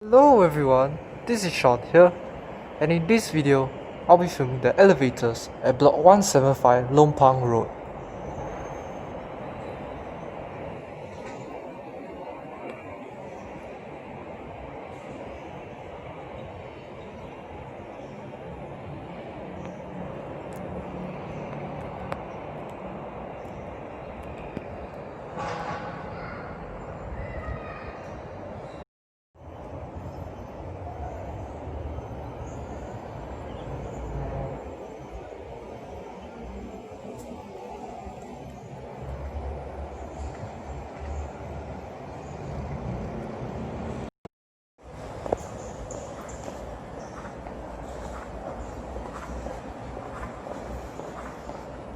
Hello everyone, this is Sean here, and in this video, I'll be filming the elevators at Block 175 Lompang Road.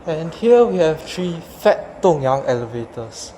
And here we have 3 Fat Dongyang elevators.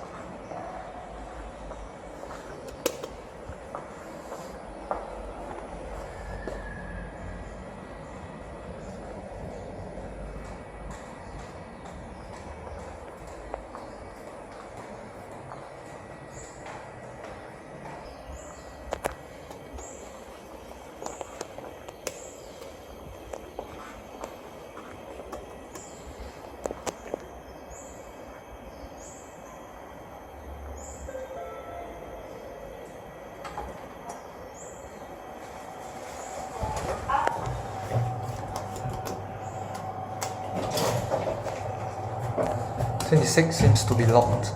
"26 seems to be locked.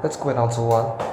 Let's go down to 1.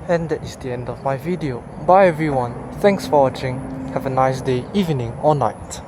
And that is the end of my video. Bye everyone. Thanks for watching. Have a nice day, evening or night.